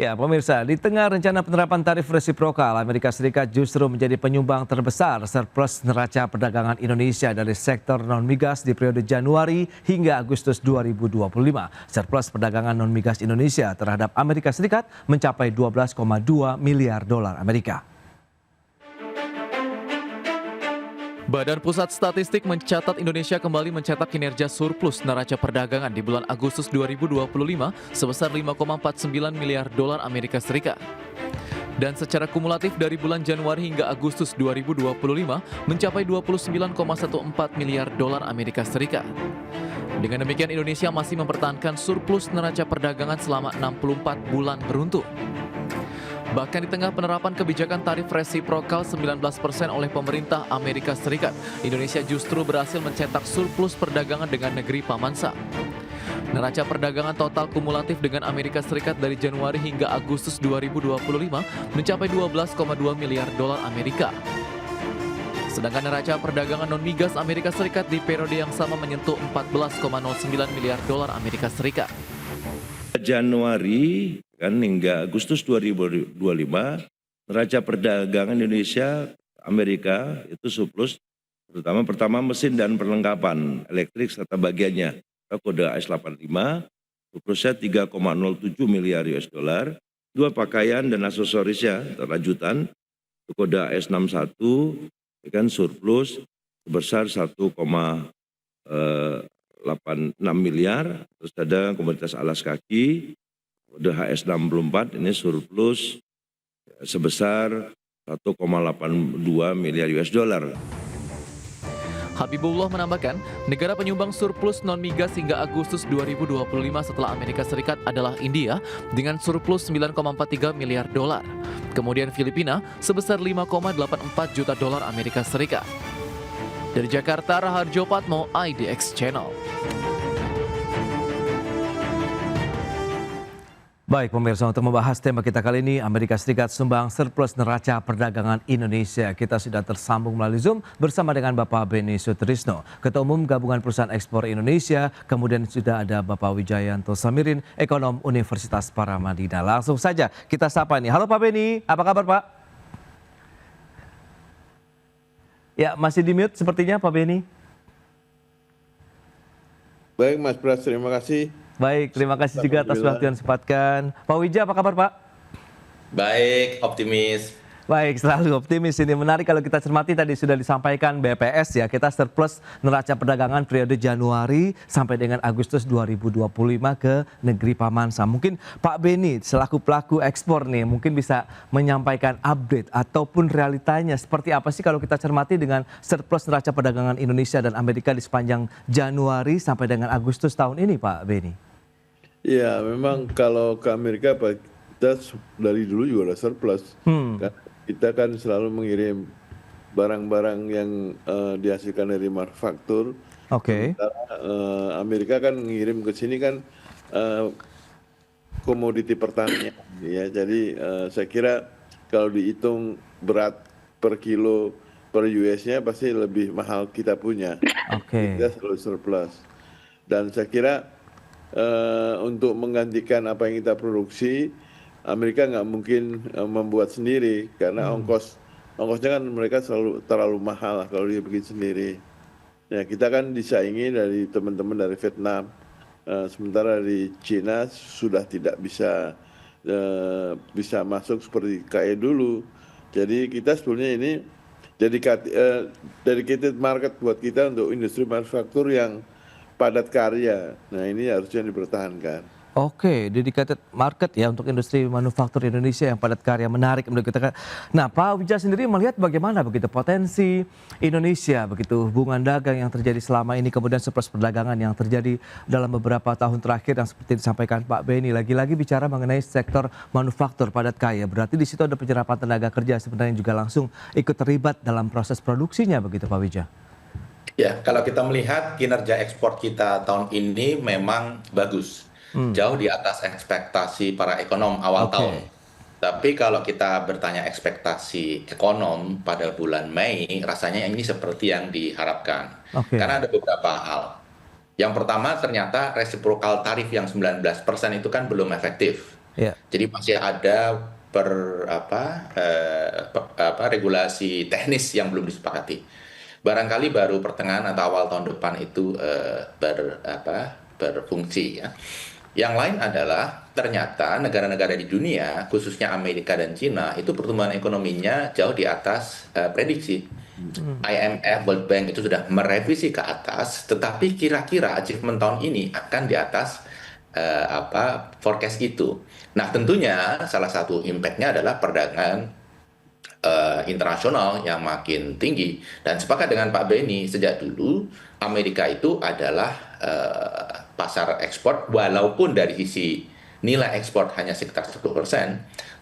Ya, pemirsa, di tengah rencana penerapan tarif resiprokal, Amerika Serikat justru menjadi penyumbang terbesar surplus neraca perdagangan Indonesia dari sektor non-migas di periode Januari hingga Agustus 2025. Surplus perdagangan non-migas Indonesia terhadap Amerika Serikat mencapai 12,2 miliar dolar Amerika. Badan Pusat Statistik mencatat Indonesia kembali mencetak kinerja surplus neraca perdagangan di bulan Agustus 2025 sebesar 5,49 miliar dolar Amerika Serikat. Dan secara kumulatif dari bulan Januari hingga Agustus 2025 mencapai 29,14 miliar dolar Amerika Serikat. Dengan demikian Indonesia masih mempertahankan surplus neraca perdagangan selama 64 bulan beruntun. Bahkan di tengah penerapan kebijakan tarif resiprokal 19% oleh pemerintah Amerika Serikat, Indonesia justru berhasil mencetak surplus perdagangan dengan negeri Paman Sam. Neraca perdagangan total kumulatif dengan Amerika Serikat dari Januari hingga Agustus 2025 mencapai 12,2 miliar dolar Amerika. Sedangkan neraca perdagangan non-migas Amerika Serikat di periode yang sama menyentuh 14,09 miliar dolar Amerika Serikat. Januari hingga Agustus 2025 neraca perdagangan Indonesia Amerika itu surplus terutama pertama mesin dan perlengkapan elektrik serta bagiannya kode AS85 surplusnya 3,07 miliar US dollar, dua pakaian dan aksesorisnya lanjutan kode AS61 surplus sebesar 1,86 miliar, terus ada komoditas alas kaki kode HS64 ini surplus sebesar 1,82 miliar US dollar. Habibullah menambahkan, negara penyumbang surplus non-migas hingga Agustus 2025 setelah Amerika Serikat adalah India dengan surplus 9,43 miliar dolar. Kemudian Filipina sebesar 5,84 juta dolar Amerika Serikat. Dari Jakarta, Raharjo Patmo, IDX Channel. Baik pemirsa, untuk membahas tema kita kali ini, Amerika Serikat sumbang surplus neraca perdagangan Indonesia. Kita sudah tersambung melalui Zoom bersama dengan Bapak Beni Sutrisno, Ketua Umum Gabungan Perusahaan Ekspor Indonesia. Kemudian sudah ada Bapak Wijayanto Samirin, Ekonom Universitas Paramadina. Langsung saja kita sapa nih. Halo Pak Beni, apa kabar Pak? Ya, masih di mute sepertinya Pak Beni. Baik Mas Pras, terima kasih. Baik, terima kasih juga atas waktu yang disempatkan. Pak Wija, apa kabar Pak? Baik, optimis. Baik, selalu optimis. Ini menarik kalau kita cermati tadi sudah disampaikan BPS ya, kita surplus neraca perdagangan periode Januari sampai dengan Agustus 2025 ke negeri Paman Sam. Mungkin Pak Beni selaku pelaku ekspor nih mungkin bisa menyampaikan update ataupun realitanya seperti apa sih kalau kita cermati dengan surplus neraca perdagangan Indonesia dan Amerika di sepanjang Januari sampai dengan Agustus tahun ini Pak Beni. Ya, memang kalau ke Amerika kita dari dulu juga ada surplus. Kita kan selalu mengirim barang-barang yang dihasilkan dari manufaktur. Oke. Amerika kan mengirim ke sini kan komoditi pertanian. Ya, jadi saya kira kalau dihitung berat per kilo per US-nya pasti lebih mahal kita punya. Oke. Kita selalu surplus. Dan saya kira untuk menggantikan apa yang kita produksi, Amerika nggak mungkin membuat sendiri karena ongkosnya kan mereka selalu terlalu mahal lah kalau dia bikin sendiri. Ya kita kan disaingi dari teman-teman dari Vietnam, sementara di Cina sudah tidak bisa masuk seperti kayak dulu. Jadi kita sebetulnya ini dedicated market buat kita untuk industri manufaktur yang padat karya. Nah ini harusnya dipertahankan. Oke, dedicated market ya untuk industri manufaktur Indonesia yang padat karya, menarik menurut kita. Nah, Pak Wija sendiri melihat bagaimana begitu potensi Indonesia, begitu hubungan dagang yang terjadi selama ini, kemudian surplus perdagangan yang terjadi dalam beberapa tahun terakhir yang seperti disampaikan Pak Beni, lagi-lagi bicara mengenai sektor manufaktur padat karya. Berarti di situ ada penyerapan tenaga kerja sebenarnya juga langsung ikut terlibat dalam proses produksinya begitu Pak Wija. Ya, kalau kita melihat kinerja ekspor kita tahun ini memang bagus. Jauh di atas ekspektasi para ekonom awal tahun. Tapi kalau kita bertanya ekspektasi ekonom pada bulan Mei, rasanya ini seperti yang diharapkan. Karena ada beberapa hal. Yang pertama ternyata resiprokal tarif yang 19% itu kan belum efektif. Ya. Jadi masih ada regulasi teknis yang belum disepakati. Barangkali baru pertengahan atau awal tahun depan itu berfungsi ya. Yang lain adalah ternyata negara-negara di dunia, khususnya Amerika dan Cina, itu pertumbuhan ekonominya jauh di atas prediksi. IMF, World Bank itu sudah merevisi ke atas, tetapi kira-kira achievement tahun ini akan di atas forecast itu. Nah, tentunya salah satu impact-nya adalah perdagangan internasional yang makin tinggi. Dan sepakat dengan Pak Beni, sejak dulu Amerika itu adalah pasar ekspor, walaupun dari sisi nilai ekspor hanya sekitar 10%,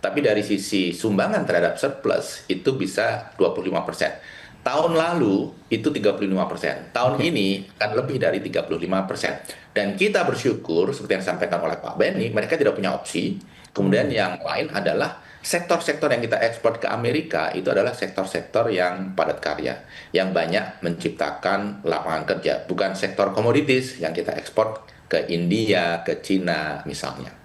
tapi dari sisi sumbangan terhadap surplus itu bisa 25%. Tahun lalu itu 35%, tahun ini akan lebih dari 35%. Dan kita bersyukur, seperti yang disampaikan oleh Pak Beni, mereka tidak punya opsi. Kemudian yang lain adalah sektor-sektor yang kita ekspor ke Amerika itu adalah sektor-sektor yang padat karya, yang banyak menciptakan lapangan kerja, bukan sektor komoditis yang kita ekspor ke India, ke Cina misalnya.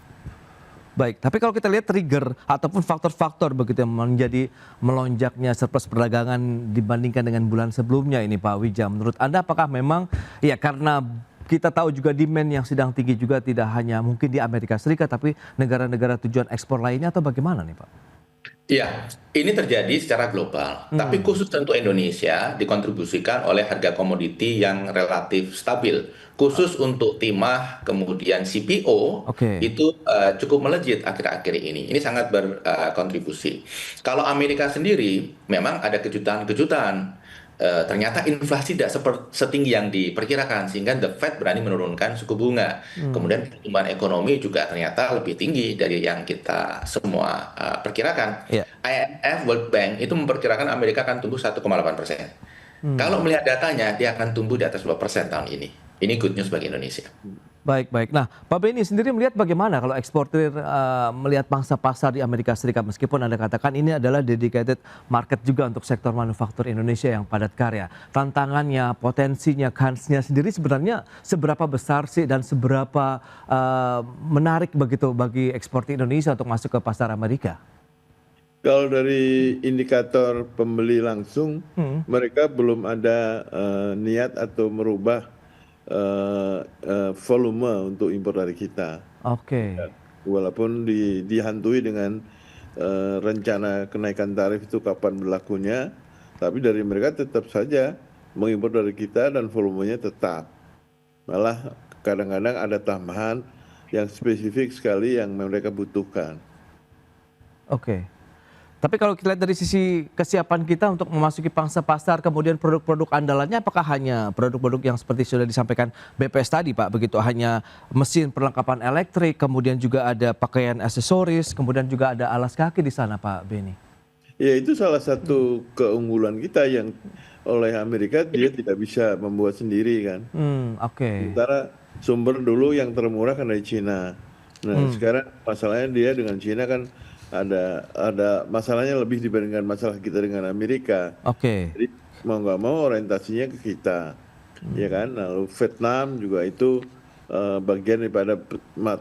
Baik, tapi kalau kita lihat trigger ataupun faktor-faktor begitu yang menjadi melonjaknya surplus perdagangan dibandingkan dengan bulan sebelumnya ini Pak Wija, menurut Anda apakah memang ya karena kita tahu juga demand yang sedang tinggi juga tidak hanya mungkin di Amerika Serikat tapi negara-negara tujuan ekspor lainnya atau bagaimana nih Pak? Iya, ini terjadi secara global, tapi khusus untuk Indonesia dikontribusikan oleh harga komoditi yang relatif stabil. Khusus untuk timah, kemudian CPO, itu cukup melejit akhir-akhir ini. Ini sangat berkontribusi. Kalau Amerika sendiri, memang ada kejutan-kejutan. Ternyata inflasi tidak setinggi yang diperkirakan, sehingga The Fed berani menurunkan suku bunga. Kemudian pertumbuhan ekonomi juga ternyata lebih tinggi dari yang kita semua perkirakan. IMF, World Bank itu memperkirakan Amerika akan tumbuh 1,8%. Kalau melihat datanya, dia akan tumbuh di atas 2% tahun ini. Ini good news bagi Indonesia. Baik, baik. Nah, Pak Beni sendiri melihat bagaimana kalau eksportir melihat pangsa pasar di Amerika Serikat, meskipun Anda katakan ini adalah dedicated market juga untuk sektor manufaktur Indonesia yang padat karya. Tantangannya, potensinya, kansnya sendiri sebenarnya seberapa besar sih dan seberapa menarik begitu bagi eksportir Indonesia untuk masuk ke pasar Amerika? Kalau dari indikator pembeli langsung, mereka belum ada niat atau merubah volume untuk impor dari kita. Walaupun dihantui dengan rencana kenaikan tarif itu kapan berlakunya, tapi dari mereka tetap saja mengimpor dari kita dan volumenya tetap. Malah kadang-kadang ada tambahan yang spesifik sekali yang mereka butuhkan. Tapi kalau kita lihat dari sisi kesiapan kita untuk memasuki pangsa pasar, kemudian produk-produk andalannya apakah hanya produk-produk yang seperti sudah disampaikan BPS tadi Pak, begitu hanya mesin perlengkapan elektrik, kemudian juga ada pakaian aksesoris, kemudian juga ada alas kaki di sana Pak Beni? Ya itu salah satu keunggulan kita yang oleh Amerika dia tidak bisa membuat sendiri kan. Sementara sumber dulu yang termurah kan dari Cina. Nah sekarang masalahnya dia dengan Cina kan ada masalahnya lebih dibandingkan masalah kita dengan Amerika. Jadi mau nggak mau orientasinya ke kita, ya kan. Lalu Vietnam juga itu bagian daripada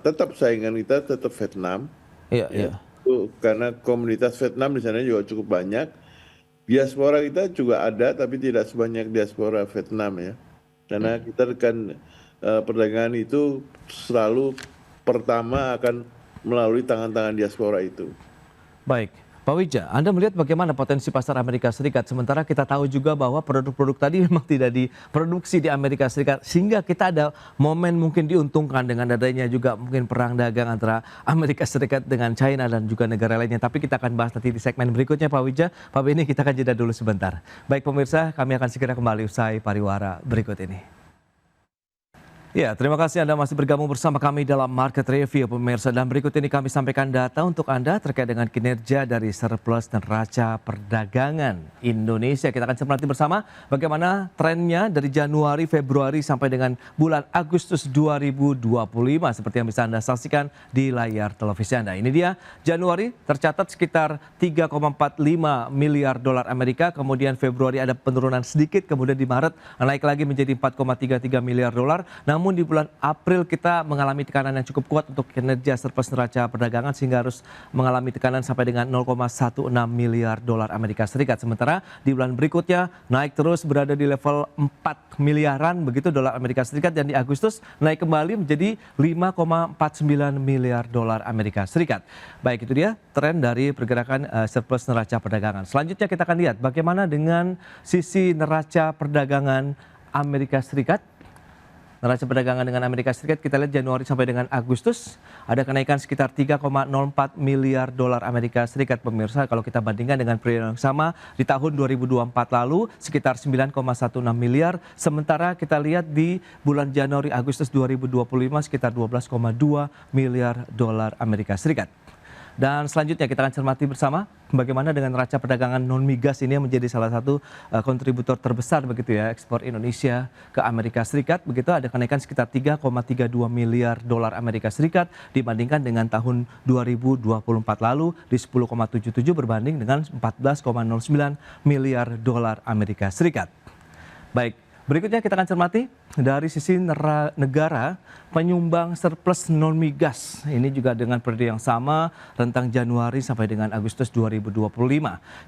tetap saingan kita tetap Vietnam. Itu karena komunitas Vietnam di sana juga cukup banyak. Diaspora kita juga ada tapi tidak sebanyak diaspora Vietnam ya. Karena kita kan perdagangan itu selalu pertama akan melalui tangan-tangan diaspora itu. Baik, Pak Wija, Anda melihat bagaimana potensi pasar Amerika Serikat? Sementara kita tahu juga bahwa produk-produk tadi memang tidak diproduksi di Amerika Serikat, sehingga kita ada momen mungkin diuntungkan dengan adanya juga mungkin perang dagang antara Amerika Serikat dengan China dan juga negara lainnya. Tapi kita akan bahas nanti di segmen berikutnya Pak Wija. Pak Beni, kita akan jeda dulu sebentar. Baik pemirsa, kami akan segera kembali usai pariwara berikut ini. Ya, terima kasih Anda masih bergabung bersama kami dalam Market Review pemirsa. Dan berikut ini kami sampaikan data untuk Anda terkait dengan kinerja dari surplus neraca perdagangan Indonesia. Kita akan cermati bersama bagaimana trennya dari Januari, Februari sampai dengan bulan Agustus 2025 seperti yang bisa Anda saksikan di layar televisi Anda. Ini dia Januari tercatat sekitar 3,45 miliar dolar Amerika, kemudian Februari ada penurunan sedikit, kemudian di Maret naik lagi menjadi 4,33 miliar dolar. Namun namun di bulan April kita mengalami tekanan yang cukup kuat untuk kinerja surplus neraca perdagangan sehingga harus mengalami tekanan sampai dengan 0,16 miliar dolar Amerika Serikat. Sementara di bulan berikutnya naik terus berada di level 4 miliaran begitu dolar Amerika Serikat, dan di Agustus naik kembali menjadi 5,49 miliar dolar Amerika Serikat. Baik, itu dia tren dari pergerakan surplus neraca perdagangan. Selanjutnya kita akan lihat bagaimana dengan sisi neraca perdagangan Amerika Serikat. Neraca perdagangan dengan Amerika Serikat kita lihat Januari sampai dengan Agustus ada kenaikan sekitar 3,04 miliar dolar Amerika Serikat, pemirsa. Kalau kita bandingkan dengan periode yang sama di tahun 2024 lalu sekitar 9,16 miliar. Sementara kita lihat di bulan Januari Agustus 2025 sekitar 12,2 miliar dolar Amerika Serikat. Dan selanjutnya kita akan cermati bersama bagaimana dengan neraca perdagangan non migas ini yang menjadi salah satu kontributor terbesar begitu ya ekspor Indonesia ke Amerika Serikat. Begitu ada kenaikan sekitar 3,32 miliar dolar Amerika Serikat dibandingkan dengan tahun 2024 lalu di 10,77 berbanding dengan 14,09 miliar dolar Amerika Serikat. Baik, berikutnya kita akan cermati dari sisi negara penyumbang surplus non migas. Ini juga dengan periode yang sama rentang Januari sampai dengan Agustus 2025.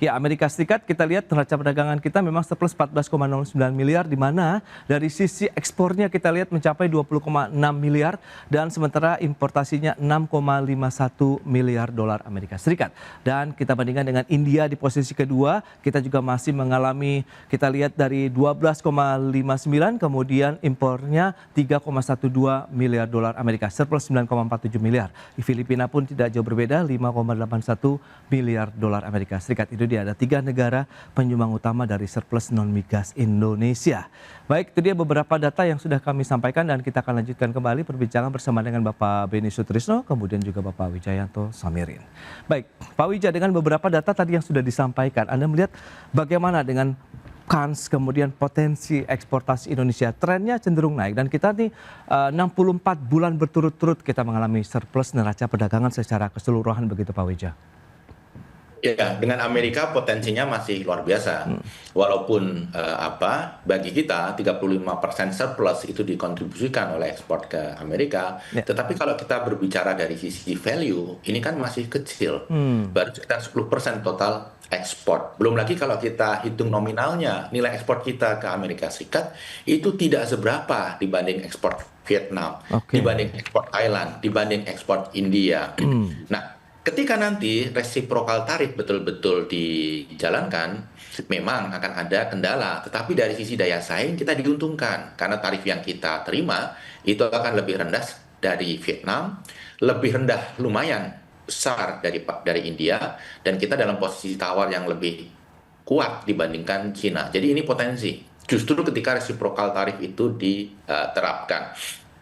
Ya, Amerika Serikat kita lihat neraca perdagangan kita memang surplus 14,09 miliar, di mana dari sisi ekspornya kita lihat mencapai 20,6 miliar dan sementara importasinya 6,51 miliar dolar Amerika Serikat. Dan kita bandingkan dengan India di posisi kedua, kita juga masih mengalami, kita lihat dari 12,59 kemudian impornya 3,12 miliar dolar Amerika, surplus 9,47 miliar. Di Filipina pun tidak jauh berbeda, 5,81 miliar dolar Amerika Serikat. Itu dia, ada 3 negara penyumbang utama dari surplus non migas Indonesia. Baik, itu dia beberapa data yang sudah kami sampaikan dan kita akan lanjutkan kembali perbincangan bersama dengan Bapak Beni Sutrisno, kemudian juga Bapak Wijayanto Samirin. Baik, Pak Wija, dengan beberapa data tadi yang sudah disampaikan, Anda melihat bagaimana dengan kans kemudian potensi eksportasi Indonesia? Trennya cenderung naik dan kita nih 64 bulan berturut-turut kita mengalami surplus neraca perdagangan secara keseluruhan begitu Pak Wija. Ya, dengan Amerika potensinya masih luar biasa. Walaupun bagi kita 35% surplus itu dikontribusikan oleh ekspor ke Amerika, tetapi kalau kita berbicara dari sisi value, ini kan masih kecil. Baru sekitar 10% total ekspor. Belum lagi kalau kita hitung nominalnya, nilai ekspor kita ke Amerika Serikat itu tidak seberapa dibanding ekspor Vietnam, dibanding ekspor Thailand, dibanding ekspor India. Nah, ketika nanti reciprocal tarif betul-betul dijalankan, memang akan ada kendala, tetapi dari sisi daya saing kita diuntungkan karena tarif yang kita terima itu akan lebih rendah dari Vietnam, lebih rendah lumayan besar dari India, dan kita dalam posisi tawar yang lebih kuat dibandingkan Cina. Jadi ini potensi justru ketika reciprocal tarif itu diterapkan.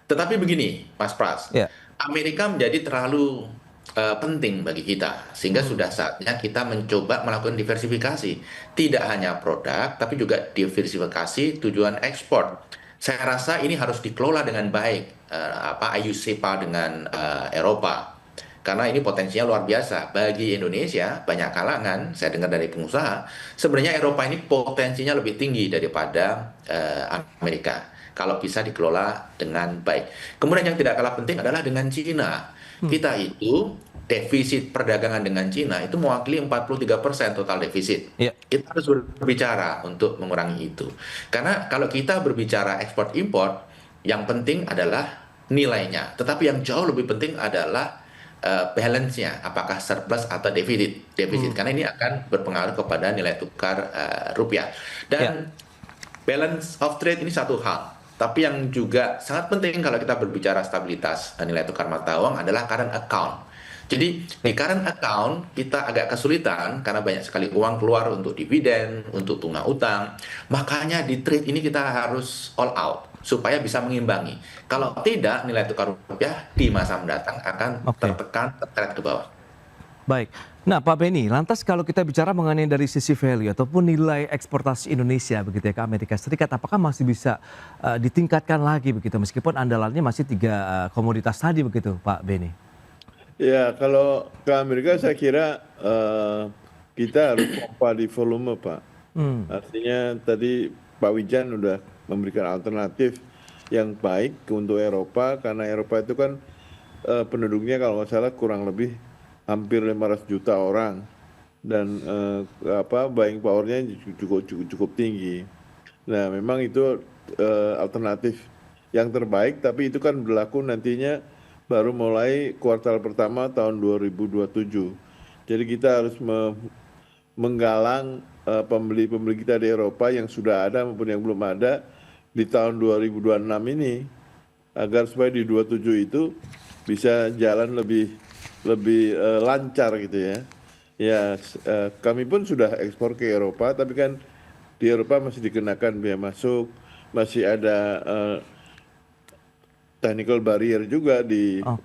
Tetapi begini, Mas Pras, Amerika menjadi terlalu penting bagi kita sehingga sudah saatnya kita mencoba melakukan diversifikasi, tidak hanya produk tapi juga diversifikasi tujuan ekspor. Saya rasa ini harus dikelola dengan baik, IUCPA dengan Eropa. Karena ini potensinya luar biasa bagi Indonesia. Banyak kalangan, saya dengar dari pengusaha, sebenarnya Eropa ini potensinya lebih tinggi daripada Amerika kalau bisa dikelola dengan baik. Kemudian yang tidak kalah penting adalah dengan Cina. Kita itu defisit perdagangan dengan Cina itu mewakili 43% total defisit. Kita harus berbicara untuk mengurangi itu. Karena kalau kita berbicara ekspor impor, yang penting adalah nilainya. Tetapi yang jauh lebih penting adalah balance-nya, apakah surplus atau defisit. Karena ini akan berpengaruh kepada nilai tukar rupiah. Dan balance of trade ini satu hal. Tapi yang juga sangat penting kalau kita berbicara stabilitas nilai tukar mata uang adalah current account. Jadi di current account kita agak kesulitan karena banyak sekali uang keluar untuk dividen, untuk bunga utang. Makanya di trade ini kita harus all out supaya bisa mengimbangi. Kalau tidak, nilai tukar rupiah di masa mendatang akan tertekan, terseret ke bawah. Baik. Nah, Pak Beni, lantas kalau kita bicara mengenai dari sisi value ataupun nilai eksportasi Indonesia begitu ya ke Amerika Serikat, apakah masih bisa ditingkatkan lagi begitu meskipun andalannya masih 3 komoditas tadi begitu, Pak Beni? Ya, kalau ke Amerika saya kira kita harus pompa di volume, Pak. Artinya tadi Pak Wijan udah memberikan alternatif yang baik untuk Eropa, karena Eropa itu kan penduduknya kalau nggak salah kurang lebih hampir 500 juta orang, dan buying powernya cukup tinggi. Nah, memang itu alternatif yang terbaik, tapi itu kan berlaku nantinya baru mulai kuartal pertama tahun 2027. Jadi kita harus menggalang pembeli-pembeli kita di Eropa yang sudah ada maupun yang belum ada di tahun 2026 ini, agar supaya di 27 itu bisa jalan lebih lancar gitu ya. Ya, kami pun sudah ekspor ke Eropa, tapi kan di Eropa masih dikenakan biaya masuk, masih ada technical barrier juga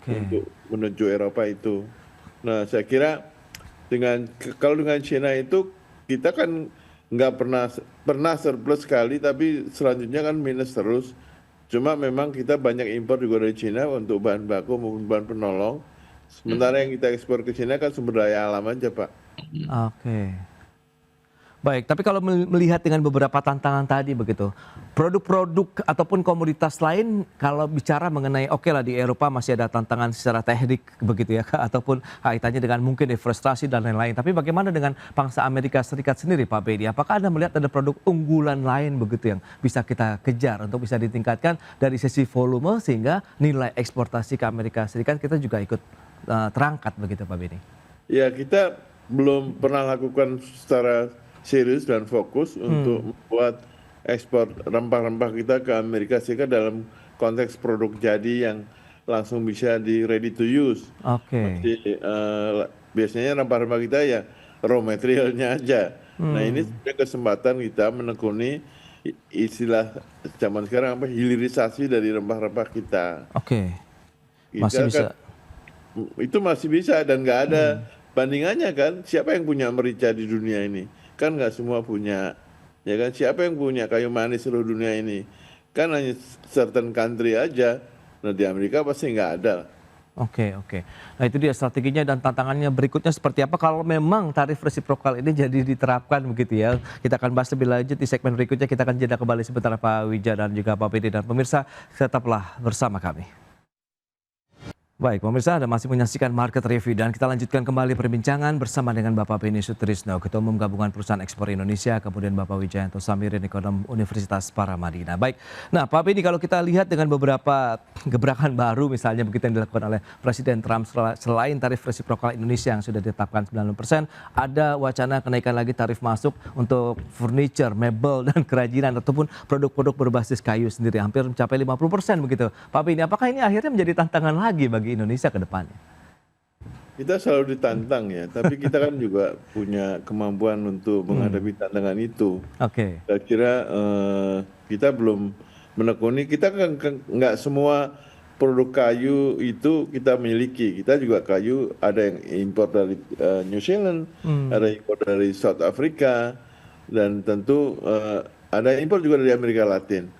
untuk menuju Eropa itu. Nah, saya kira kalau dengan China itu kita kan nggak pernah surplus sekali, tapi selanjutnya kan minus terus. Cuma memang kita banyak impor juga dari China untuk bahan baku maupun bahan penolong. Sementara yang kita ekspor ke China kan sumber daya alam aja, Pak. Oke. Baik, tapi kalau melihat dengan beberapa tantangan tadi begitu, produk-produk ataupun komoditas lain kalau bicara mengenai oke lah di Eropa masih ada tantangan secara teknik begitu ya, ataupun kaitannya dengan mungkin deforestasi dan lain-lain. Tapi bagaimana dengan bangsa Amerika Serikat sendiri Pak Bedi? Apakah Anda melihat ada produk unggulan lain begitu yang bisa kita kejar untuk bisa ditingkatkan dari sisi volume sehingga nilai eksportasi ke Amerika Serikat kita juga ikut terangkat begitu Pak Bedi? Ya, kita belum pernah lakukan secara serius dan fokus untuk membuat ekspor rempah-rempah kita ke Amerika Serikat dalam konteks produk jadi yang langsung bisa di ready to use. Oke. Biasanya rempah-rempah kita ya raw materialnya aja. Nah, ini kesempatan kita menekuni istilah zaman sekarang hilirisasi dari rempah-rempah kita. Oke. Masih bisa. Itu masih bisa dan nggak ada bandingannya kan. Siapa yang punya merica di dunia ini? Kan nggak semua punya, ya kan? Siapa yang punya kayu manis seluruh dunia ini? Kan hanya certain country aja. Nah, di Amerika pasti nggak ada. Oke. Nah, itu dia strateginya dan tantangannya berikutnya seperti apa kalau memang tarif resiprokal ini jadi diterapkan begitu ya. Kita akan bahas lebih lanjut di segmen berikutnya. Kita akan jeda kembali sebentar Pak Wija dan juga Pak Bedi, dan pemirsa tetaplah bersama kami. Baik, pemirsa, Anda masih menyaksikan Market Review dan kita lanjutkan kembali perbincangan bersama dengan Bapak Beni Sutrisno, Ketua Umum Gabungan Perusahaan Ekspor Indonesia, kemudian Bapak Wijayanto Samirin, Ekonom Universitas Paramadina. Baik, nah Pak Beni, kalau kita lihat dengan beberapa gebrakan baru misalnya begitu yang dilakukan oleh Presiden Trump, selain tarif resiprokal Indonesia yang sudah ditetapkan 90%, ada wacana kenaikan lagi tarif masuk untuk furniture, mebel, dan kerajinan ataupun produk-produk berbasis kayu sendiri, hampir mencapai 50% begitu. Pak Beni, apakah ini akhirnya menjadi tantangan lagi bagi Indonesia ke depannya? Kita selalu ditantang ya, tapi kita kan juga punya kemampuan untuk menghadapi tantangan itu. Oke. Saya kira kita belum menekuni, kita kan nggak semua produk kayu itu kita miliki. Kita juga kayu ada yang impor dari New Zealand, ada impor dari South Africa, dan tentu ada impor juga dari Amerika Latin.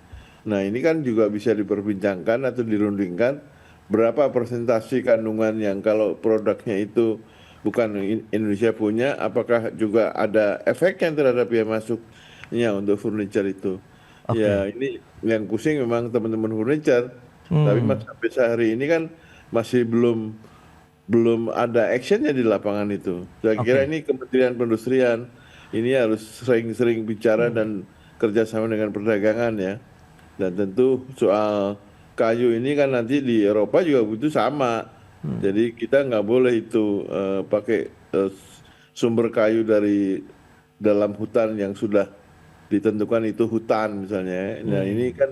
Nah, ini kan juga bisa diperbincangkan atau dirundingkan berapa persentase kandungan yang kalau produknya itu bukan Indonesia punya, apakah juga ada efeknya terhadap biaya masuknya untuk furniture itu. Ya, ini yang pusing memang teman-teman furniture, tapi sampai sehari ini kan masih belum ada actionnya di lapangan itu. Saya kira ini Kementerian Perindustrian ini harus sering-sering bicara dan kerjasama dengan perdagangan ya. Dan tentu soal kayu ini kan nanti di Eropa juga butuh sama. Jadi kita nggak boleh itu pakai sumber kayu dari dalam hutan yang sudah ditentukan itu hutan misalnya. Nah, ini kan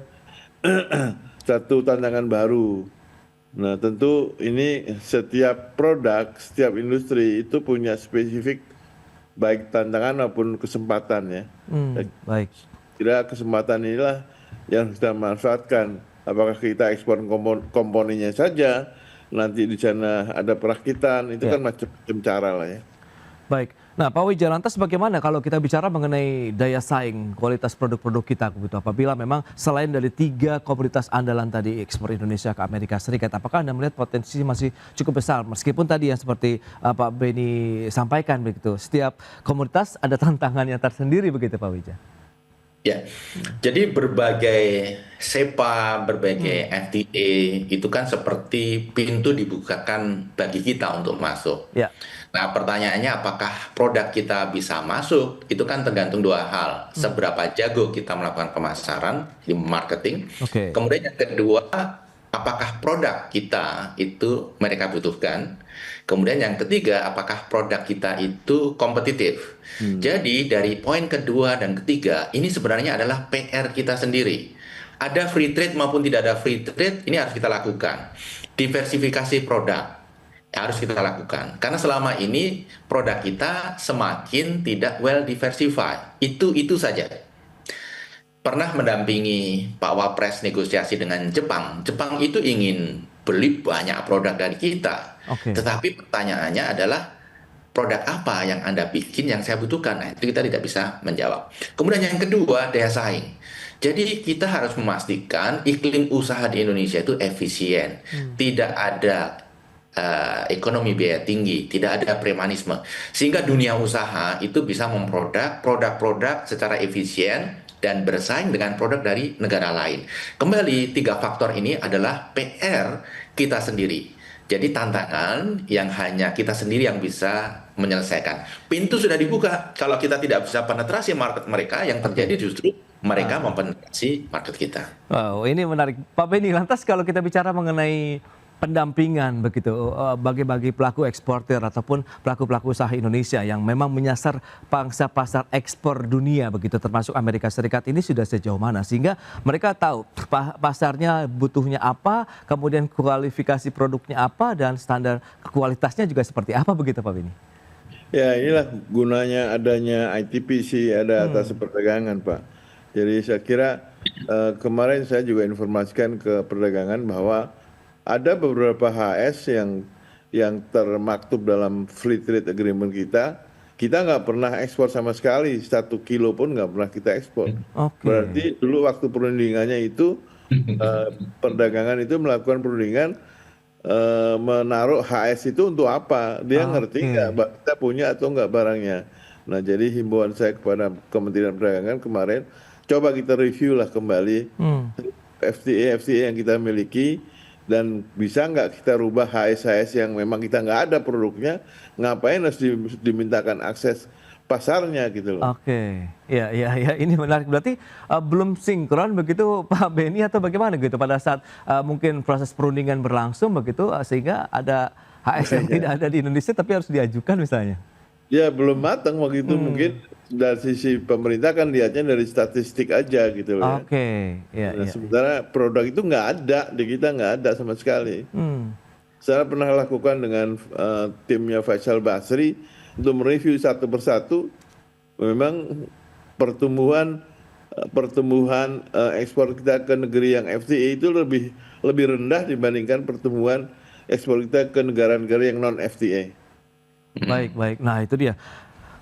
satu tantangan baru. Nah, tentu ini setiap produk, setiap industri itu punya spesifik baik tantangan maupun kesempatan ya. Baik. Kira kesempatan inilah yang kita manfaatkan. Apakah kita ekspor komponennya saja, nanti di sana ada perakitan, itu kan macam-macam cara lah ya. Baik, nah Pak Wija, lantas bagaimana kalau kita bicara mengenai daya saing kualitas produk-produk kita begitu, apabila memang selain dari 3 komoditas andalan tadi ekspor Indonesia ke Amerika Serikat, apakah Anda melihat potensi masih cukup besar meskipun tadi yang seperti Pak Beni sampaikan begitu, setiap komoditas ada tantangannya tersendiri begitu Pak Wija? Ya, jadi berbagai SEPA, berbagai FTA itu kan seperti pintu dibukakan bagi kita untuk masuk. Ya, Nah, pertanyaannya apakah produk kita bisa masuk? Itu kan tergantung dua hal. Seberapa jago kita melakukan pemasaran di marketing. oke. Kemudian yang kedua, apakah produk kita itu mereka butuhkan? Kemudian yang ketiga, apakah produk kita itu kompetitif? Jadi dari poin kedua dan ketiga, ini sebenarnya adalah PR kita sendiri. Ada free trade maupun tidak ada free trade, ini harus kita lakukan. Diversifikasi produk harus kita lakukan. Karena selama ini produk kita semakin tidak well diversified. Itu saja. Pernah mendampingi Pak Wapres negosiasi dengan Jepang. Jepang itu ingin beli banyak produk dari kita. Oke. Tetapi pertanyaannya adalah produk apa yang Anda bikin yang saya butuhkan? Nah, itu kita tidak bisa menjawab. Kemudian yang kedua, daya saing. Jadi kita harus memastikan iklim usaha di Indonesia itu efisien. Tidak ada ekonomi biaya tinggi, tidak ada premanisme. Sehingga dunia usaha itu bisa memproduk produk-produk secara efisien dan bersaing dengan produk dari negara lain. Kembali, tiga faktor ini adalah PR kita sendiri. Jadi tantangan yang hanya kita sendiri yang bisa menyelesaikan. Pintu sudah dibuka. Kalau kita tidak bisa penetrasi market mereka, yang terjadi justru mereka mempenetrasi market kita. Wow, ini menarik. Pak Benny, lantas kalau kita bicara mengenai pendampingan begitu bagi pelaku eksportir ataupun pelaku-pelaku usaha Indonesia yang memang menyasar pangsa pasar ekspor dunia begitu termasuk Amerika Serikat, ini sudah sejauh mana sehingga mereka tahu pasarnya butuhnya apa, kemudian kualifikasi produknya apa dan standar kualitasnya juga seperti apa begitu Pak Benny? Ya inilah gunanya adanya ITPC, ada atas perdagangan Pak. Jadi saya kira kemarin saya juga informasikan ke perdagangan bahwa ada beberapa HS yang termaktub dalam free trade agreement kita nggak pernah ekspor sama sekali, 1 kilo pun nggak pernah kita ekspor. Oke. Berarti dulu waktu perundingannya itu perdagangan itu melakukan perundingan menaruh HS itu untuk apa? Dia ngerti nggak kita punya atau nggak barangnya. Nah jadi himbauan saya kepada Kementerian Perdagangan kemarin, coba kita review lah kembali FTA yang kita miliki. Dan bisa nggak kita rubah HS yang memang kita nggak ada produknya, ngapain harus dimintakan akses pasarnya gitu loh. Oke, ya ini menarik. Berarti belum sinkron begitu Pak Benny atau bagaimana gitu pada saat mungkin proses perundingan berlangsung begitu sehingga ada HS yang tidak ada di Indonesia tapi harus diajukan misalnya. Ya belum matang waktu itu, mungkin dari sisi pemerintah kan lihatnya dari statistik aja gitu loh. Oke, ya. Nah, sementara produk itu nggak ada, di kita nggak ada sama sekali. Saya pernah lakukan dengan timnya Faisal Basri untuk mereview satu persatu. Memang pertumbuhan ekspor kita ke negeri yang FTA itu lebih rendah dibandingkan pertumbuhan ekspor kita ke negara-negara yang non FTA. Baik. Nah itu dia.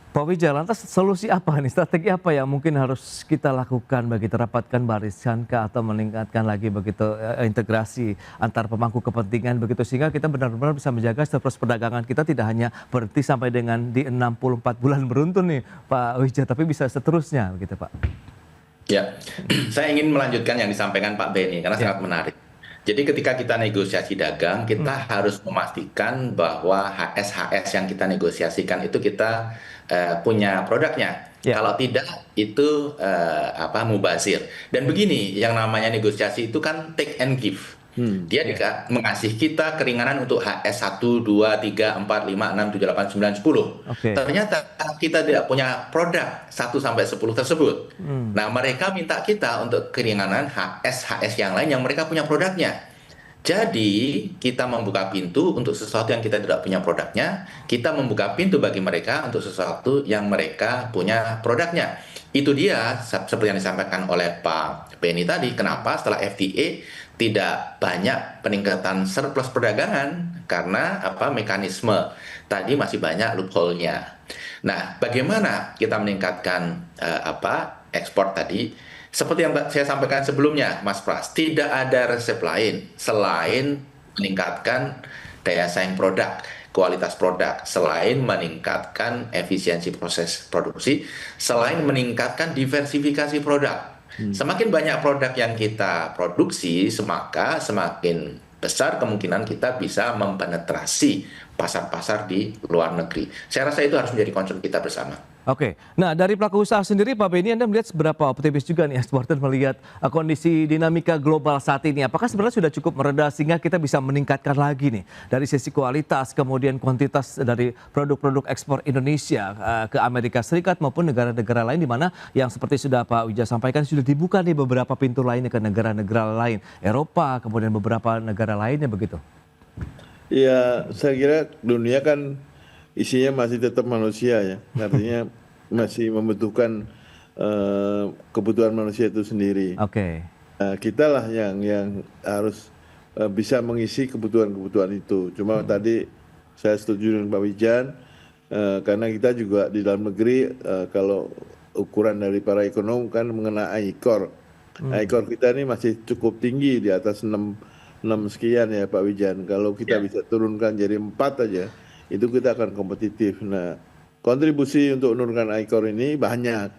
Pak Wijaya, lantas solusi apa nih, strategi apa yang mungkin harus kita lakukan bagi terapatkan barisan atau meningkatkan lagi begitu integrasi antar pemangku kepentingan begitu sehingga kita benar-benar bisa menjaga surplus perdagangan kita tidak hanya berhenti sampai dengan di 64 bulan beruntun nih Pak Wijaya, tapi bisa seterusnya begitu Pak. Ya, saya ingin melanjutkan yang disampaikan Pak Benny karena sangat menarik. Jadi ketika kita negosiasi dagang, kita harus memastikan bahwa HS yang kita negosiasikan itu kita punya produknya. Kalau tidak, itu mubazir. Dan begini, yang namanya negosiasi itu kan take and give. Dia mengasih kita keringanan untuk HS 1, 2, 3, 4, 5, 6, 7, 8, 9, 10. Ternyata kita tidak punya produk 1 sampai 10 tersebut. Nah, mereka minta kita untuk keringanan HS yang lain yang mereka punya produknya. Jadi, kita membuka pintu untuk sesuatu yang kita tidak punya produknya, kita membuka pintu bagi mereka untuk sesuatu yang mereka punya produknya. Itu dia seperti yang disampaikan oleh Pak Benny tadi, kenapa setelah FTA tidak banyak peningkatan surplus perdagangan karena mekanisme tadi masih banyak loophole-nya. Nah, bagaimana kita meningkatkan ekspor tadi? Seperti yang saya sampaikan sebelumnya, Mas Pras, tidak ada resep lain selain meningkatkan daya saing produk. kualitas produk, selain meningkatkan efisiensi proses produksi, selain meningkatkan diversifikasi produk. Semakin banyak produk yang kita produksi, maka semakin besar kemungkinan kita bisa mempenetrasi pasar-pasar di luar negeri. Saya rasa itu harus menjadi concern kita bersama. Oke, nah dari pelaku usaha sendiri Pak Beni, Anda melihat seberapa optimis juga nih eksportir melihat kondisi dinamika global saat ini? Apakah sebenarnya sudah cukup mereda sehingga kita bisa meningkatkan lagi nih dari sisi kualitas, kemudian kuantitas dari produk-produk ekspor Indonesia ke Amerika Serikat maupun negara-negara lain di mana yang seperti sudah Pak Wija sampaikan sudah dibuka nih beberapa pintu lainnya ke negara-negara lain, Eropa, kemudian beberapa negara lainnya begitu? Ya, saya kira dunia kan isinya masih tetap manusia ya, artinya masih membutuhkan kebutuhan manusia itu sendiri. Oke. Nah, kita lah yang harus bisa mengisi kebutuhan-kebutuhan itu. Cuma tadi saya setuju dengan Pak Wijan, karena kita juga di dalam negeri kalau ukuran dari para ekonom kan mengenai ICOR. ICOR kita ini masih cukup tinggi di atas 6 sekian ya Pak Wijan. Kalau kita bisa turunkan jadi 4 aja, itu kita akan kompetitif. Nah, kontribusi untuk menurunkan ICOR ini banyak.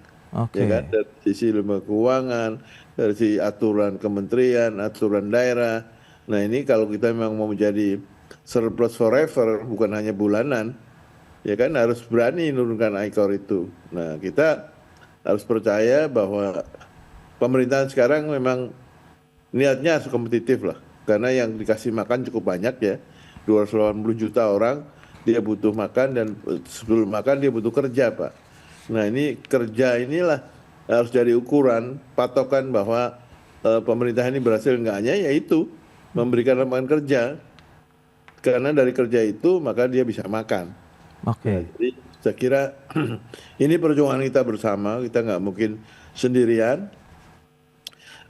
Ya kan? Dari sisi lembaga keuangan, dari sisi aturan kementerian, aturan daerah. Nah, ini kalau kita memang mau menjadi surplus forever, bukan hanya bulanan, ya kan harus berani menurunkan ICOR itu. Nah, kita harus percaya bahwa pemerintahan sekarang memang niatnya harus kompetitif lah. Karena yang dikasih makan cukup banyak ya, 280 juta orang, dia butuh makan dan sebelum makan dia butuh kerja Pak. Nah ini kerja inilah harus jadi ukuran, patokan bahwa pemerintah ini berhasil enggaknya, yaitu memberikan lapangan kerja. Karena dari kerja itu maka dia bisa makan. Oke. Nah, jadi saya kira ini perjuangan kita bersama, kita nggak mungkin sendirian.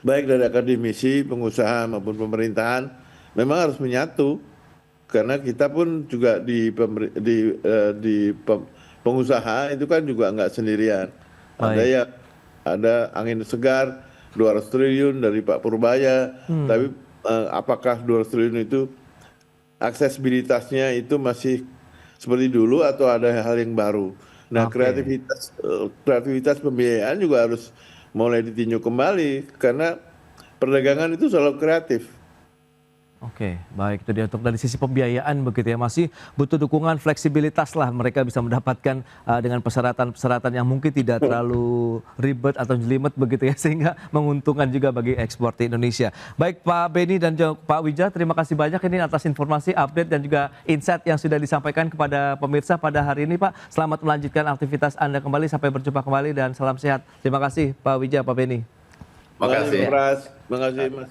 Baik dari akademisi, pengusaha maupun pemerintahan, memang harus menyatu. Karena kita pun juga di pengusaha itu kan juga nggak sendirian. Ada angin segar 200 triliun dari Pak Purbaya, tapi apakah 200 triliun itu aksesibilitasnya itu masih seperti dulu atau ada hal yang baru? Nah, kreativitas pembiayaan juga harus mulai ditinjau kembali karena perdagangan itu selalu kreatif. Oke, baik, itu dia untuk dari sisi pembiayaan begitu ya, masih butuh dukungan fleksibilitas lah mereka bisa mendapatkan dengan persyaratan-persyaratan yang mungkin tidak terlalu ribet atau jelimet begitu ya, sehingga menguntungkan juga bagi ekspor di Indonesia. Baik Pak Beni dan juga Pak Wija, terima kasih banyak ini atas informasi, update dan juga insight yang sudah disampaikan kepada pemirsa pada hari ini Pak. Selamat melanjutkan aktivitas Anda kembali, sampai berjumpa kembali dan salam sehat. Terima kasih Pak Wija, Pak Beni. Terima kasih. Terima kasih Mas.